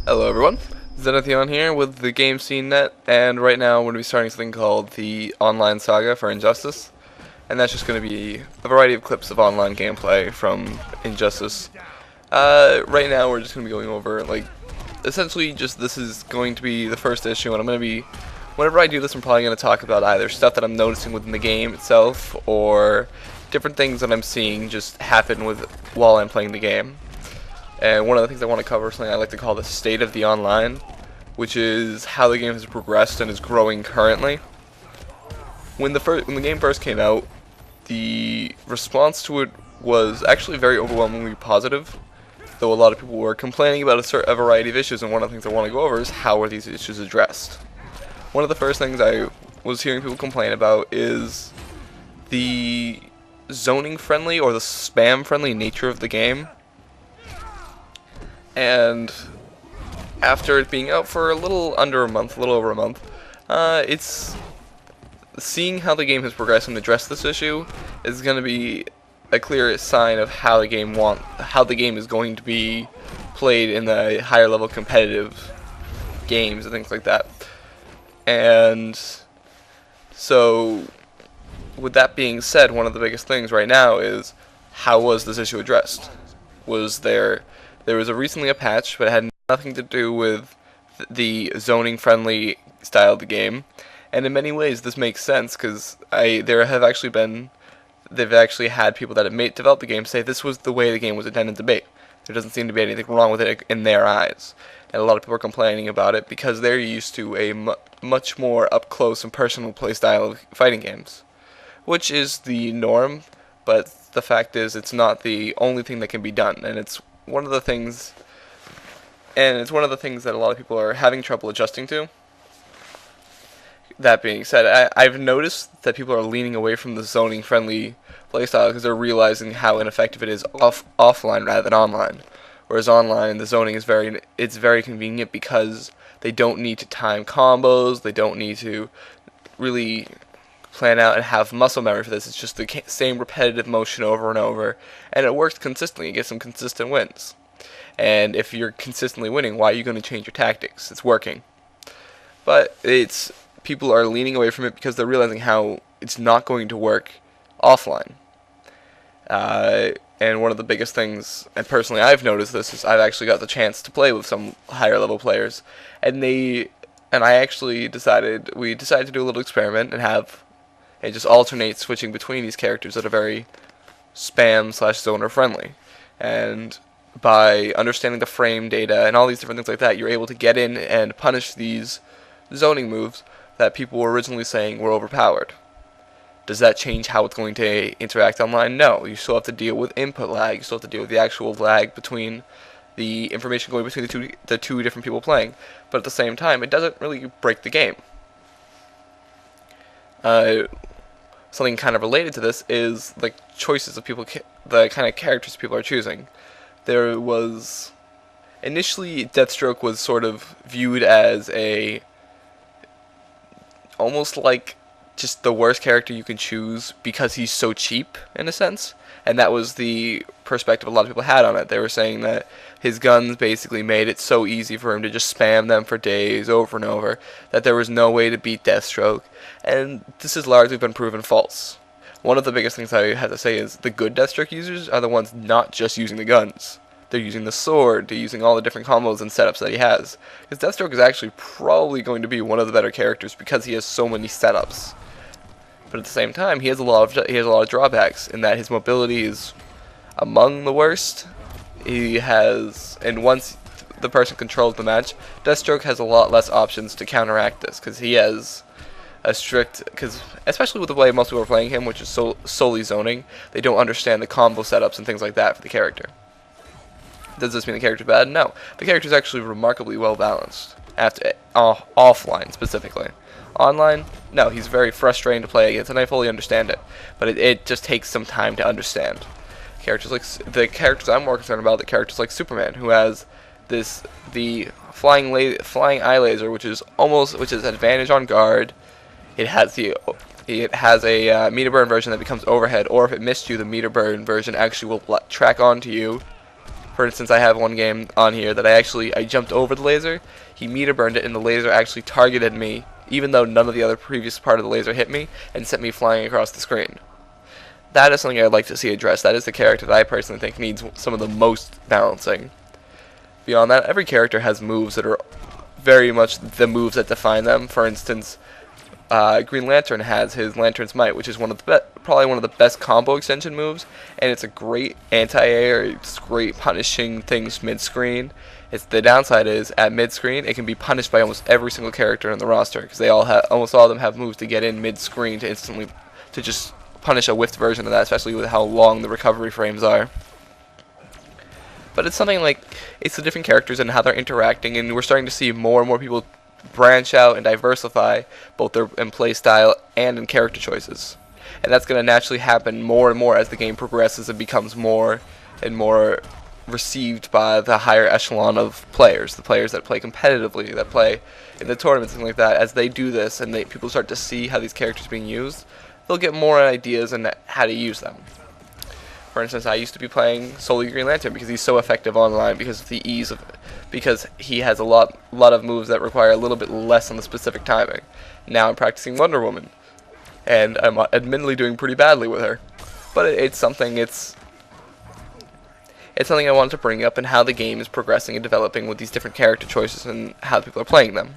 Hello everyone, Zenithion here with the Game Scene Net, and right now we're going to be starting something called the Online Saga for Injustice, and that's just going to be a variety of clips of online gameplay from Injustice. Right now we're just going to be going over, essentially just this is going to be the first issue, and I'm going to be, whenever I do this I'm probably going to talk about either stuff that I'm noticing within the game itself, or different things that I'm seeing just happen while I'm playing the game. And one of the things I want to cover is something I like to call the state of the online, which is how the game has progressed and is growing currently. When the game first came out, the response to it was actually very overwhelmingly positive, though a lot of people were complaining about a variety of issues, and one of the things I want to go over is how are these issues addressed. One of the first things I was hearing people complain about is the zoning friendly or the spam friendly nature of the game. And after it being out for a little over a month, it's seeing how the game has progressed and addressed this issue is going to be a clear sign of how the game is going to be played in the higher level competitive games and things like that. And so, with that being said, one of the biggest things right now is how was this issue addressed? There was recently a patch, but it had nothing to do with the zoning friendly style of the game, and in many ways this makes sense because they've actually had people that have developed the game say this was the way the game was intended to be. There doesn't seem to be anything wrong with it in their eyes, and a lot of people are complaining about it because they're used to a much more up close and personal play style of fighting games, which is the norm, but the fact is it's not the only thing that can be done, and it's one of the things that a lot of people are having trouble adjusting to. That being said, I've noticed that people are leaning away from the zoning friendly playstyle because they're realizing how ineffective it is offline rather than online. Whereas online, the zoning is very convenient because they don't need to time combos, they don't need to really plan out and have muscle memory for this. It's just the same repetitive motion over and over, and it works consistently. You get some consistent wins. And if you're consistently winning, why are you going to change your tactics? It's working. But people are leaning away from it because they're realizing how it's not going to work offline. And one of the biggest things, and personally I've noticed this, is I've actually got the chance to play with some higher level players, and we decided to do a little experiment and just alternate switching between these characters that are very spam/zoner friendly. And by understanding the frame data and all these different things like that, you're able to get in and punish these zoning moves that people were originally saying were overpowered. Does that change how it's going to interact online? No. You still have to deal with input lag. You still have to deal with the actual lag between the information going between the two different people playing. But at the same time, it doesn't really break the game. Something kind of related to this is the choices of people, the kind of characters people are choosing. There was initially Deathstroke was sort of viewed as almost like just the worst character you can choose because he's so cheap in a sense, and that was the perspective a lot of people had on it. They were saying that his guns basically made it so easy for him to just spam them for days over and over that there was no way to beat Deathstroke, and this has largely been proven false. One of the biggest things I have to say is the good Deathstroke users are the ones not just using the guns. They're using the sword, they're using all the different combos and setups that he has. Because Deathstroke is actually probably going to be one of the better characters because he has so many setups. But at the same time, he has a lot of drawbacks in that his mobility is among the worst. And once the person controls the match, Deathstroke has a lot less options to counteract this because he has because especially with the way most people are playing him, which is solely zoning, they don't understand the combo setups and things like that for the character. Does this mean the character's bad? No. The character's actually remarkably well balanced. Offline, specifically. Online, no, he's very frustrating to play against, and I fully understand it. But it just takes some time to understand. The characters I'm more concerned about, the characters like Superman, who has the flying eye laser, which is advantage on guard. It has a meter burn version that becomes overhead, or if it missed you, the meter burn version actually will track onto you For instance, I have one game on here that I jumped over the laser, he meter burned it, and the laser actually targeted me, even though none of the other previous part of the laser hit me, and sent me flying across the screen. That is something I'd like to see addressed. That is the character that I personally think needs some of the most balancing. Beyond that, every character has moves that are very much the moves that define them. For instance, Green Lantern has his Lantern's Might, which is probably one of the best combo extension moves, and it's a great anti-air. It's great punishing things mid-screen. The downside is at mid-screen it can be punished by almost every single character in the roster, because almost all of them have moves to get in mid-screen to just punish a whiffed version of that, especially with how long the recovery frames are. But it's something like, it's the different characters and how they're interacting, and we're starting to see more and more people branch out and diversify both their in play style and in character choices. And that's going to naturally happen more and more as the game progresses and becomes more and more received by the higher echelon of players, the players that play competitively, that play in the tournaments, and like that. As they do this and people start to see how these characters are being used, they'll get more ideas on how to use them. For instance, I used to be playing solely Green Lantern because he's so effective online because of the ease of it, because he has a lot of moves that require a little bit less on the specific timing. Now I'm practicing Wonder Woman, and I'm admittedly doing pretty badly with her, but it's something I wanted to bring up, and how the game is progressing and developing with these different character choices and how people are playing them.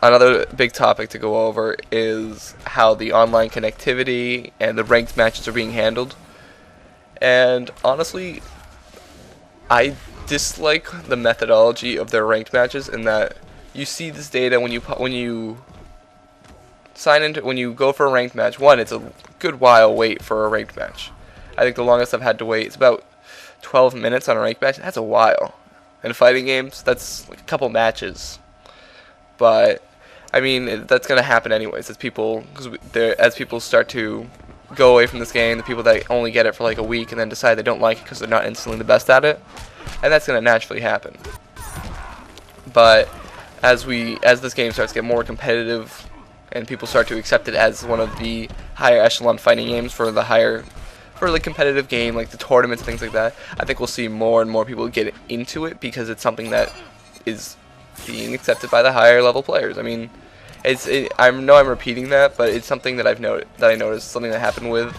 Another big topic to go over is how the online connectivity and the ranked matches are being handled. And honestly, I dislike the methodology of their ranked matches in that you see this data when you go for a ranked match. One, it's a good while wait for a ranked match. I think the longest I've had to wait is about 12 minutes on a ranked match. That's a while. In fighting games, that's like a couple matches. But I mean, that's going to happen anyways as people start to go away from this game, the people that only get it for like a week and then decide they don't like it because they're not instantly the best at it, and that's going to naturally happen. But as this game starts to get more competitive and people start to accept it as one of the higher echelon fighting games for the competitive game, like the tournaments and things like that, I think we'll see more and more people get into it because it's something that is being accepted by the higher level players. I mean, I know I'm repeating that, but it's something that I noticed, something that happened with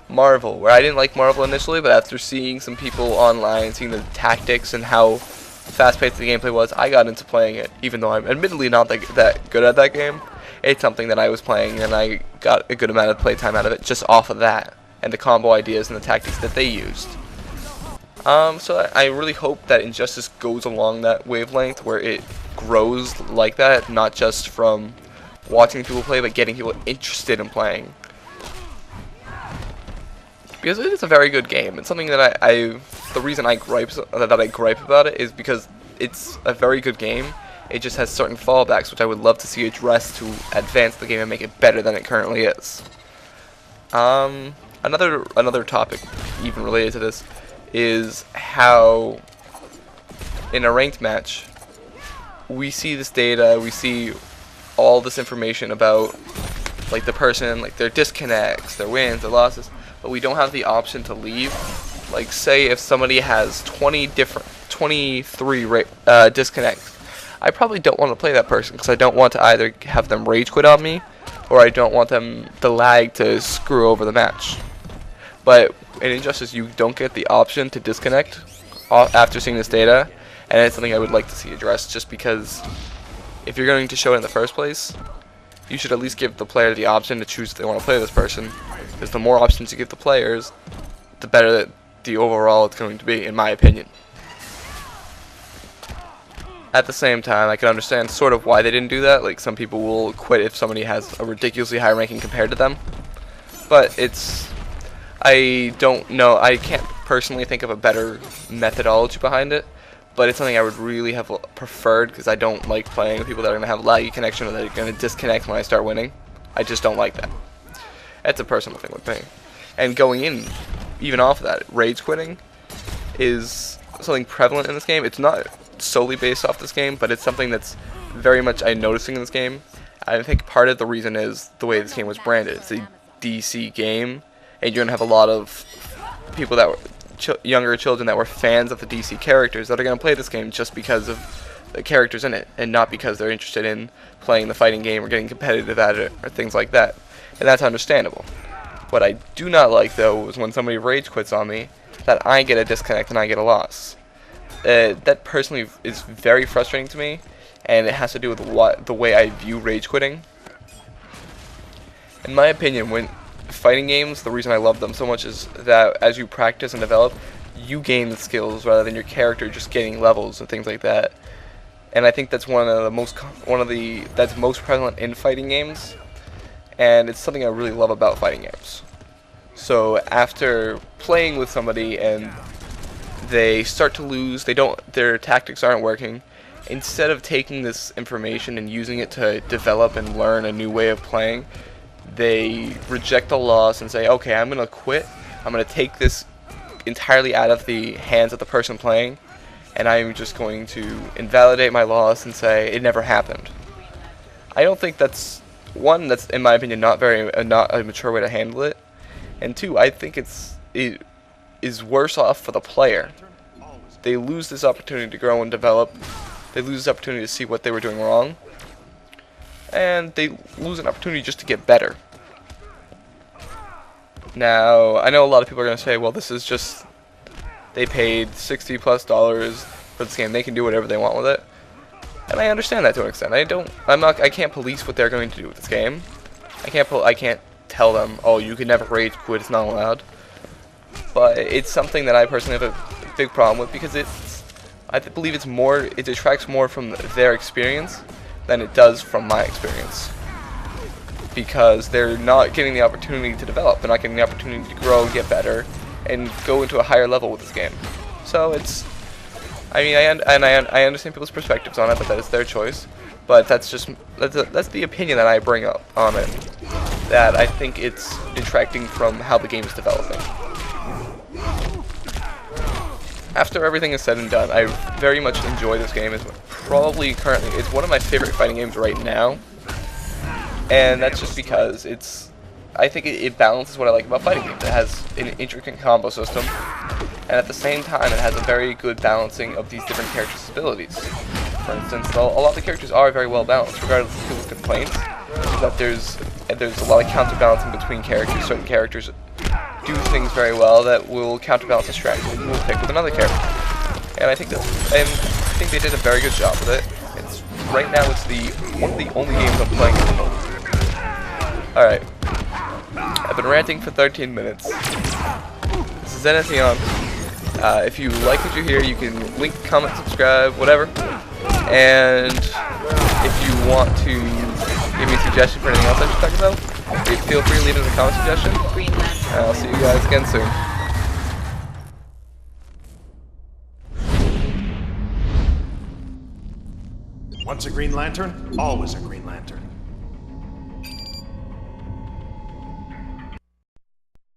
Marvel, where I didn't like Marvel initially, but after seeing some people online, seeing the tactics and how fast-paced the gameplay was, I got into playing it, even though I'm admittedly not that good at that game. It's something that I was playing, and I got a good amount of playtime out of it just off of that, and the combo ideas and the tactics that they used. So I really hope that Injustice goes along that wavelength where it grows like that, not just from watching people play, but getting people interested in playing. Because it is a very good game. It's something that the reason I gripe about it is because it's a very good game. It just has certain fallbacks, which I would love to see addressed to advance the game and make it better than it currently is. Another topic, even related to this, is how in a ranked match we see this data, we see all this information about like the person, like their disconnects, their wins, their losses, but we don't have the option to leave. Like say if somebody has 23 disconnects, I probably don't want to play that person because I don't want to either have them rage quit on me or I don't want the lag to screw over the match. But in Injustice, you don't get the option to disconnect after seeing this data, and it's something I would like to see addressed, just because if you're going to show it in the first place, you should at least give the player the option to choose if they want to play this person, because the more options you give the players, the better that the overall it's going to be, in my opinion. At the same time, I can understand sort of why they didn't do that. Like, some people will quit if somebody has a ridiculously high ranking compared to them, but I don't know, I can't personally think of a better methodology behind it, but it's something I would really have preferred because I don't like playing with people that are going to have laggy connection or that are going to disconnect when I start winning. I just don't like that. That's a personal thing with me. And going in, even off of that, rage quitting is something prevalent in this game. It's not solely based off this game, but it's something that's very much I'm noticing in this game. I think part of the reason is the way this game was branded. It's a DC game, and you're going to have a lot of people that younger children that were fans of the DC characters that are going to play this game just because of the characters in it, and not because they're interested in playing the fighting game or getting competitive at it or things like that. And that's understandable. What I do not like, though, is when somebody rage quits on me, that I get a disconnect and I get a loss. That personally is very frustrating to me, and it has to do with the way I view rage quitting. In my opinion, when fighting games, the reason I love them so much is that as you practice and develop, you gain the skills rather than your character just getting levels and things like that. And I think that's that's most prevalent in fighting games, and it's something I really love about fighting games. So after playing with somebody and they start to lose, their tactics aren't working, instead of taking this information and using it to develop and learn a new way of playing, they reject the loss and say, okay, I'm going to quit. I'm going to take this entirely out of the hands of the person playing, and I'm just going to invalidate my loss and say it never happened. I don't think that's in my opinion not a mature way to handle it, and two, I think it is worse off for the player. They lose this opportunity to grow and develop. They lose this opportunity to see what they were doing wrong, and they lose an opportunity just to get better. Now, I know a lot of people are going to say, well, this is just, they paid $60+ for this game, they can do whatever they want with it. And I understand that to an extent. I can't police what they're going to do with this game. I can't tell them, oh, you can never rage quit, it's not allowed. But it's something that I personally have a big problem with, because I believe it detracts more from their experience than it does from my experience. Because they're not getting the opportunity to develop, they're not getting the opportunity to grow, get better, and go into a higher level with this game. So I understand people's perspectives on it, but that is their choice. But that's the opinion that I bring up on it, that I think it's detracting from how the game is developing. After everything is said and done, I very much enjoy this game. It's one of my favorite fighting games right now, and that's just because I think it balances what I like about fighting games. It has an intricate combo system, and at the same time it has a very good balancing of these different characters' abilities. For instance, a lot of the characters are very well balanced, regardless of people's complaints, that there's a lot of counterbalancing between characters. Certain characters do things very well that will counterbalance a strategy that we'll pick with another character. And I think they did a very good job with it. Right now it's one of the only games I'm playing at the moment. Alright. I've been ranting for 13 minutes. This is Zenithion. If you like what you hear, you can link, comment, subscribe, whatever. And if you want to give me a suggestion for anything else I should talk about, feel free to leave it in the comment suggestion. I'll see you guys again soon. Once a Green Lantern, always a Green Lantern.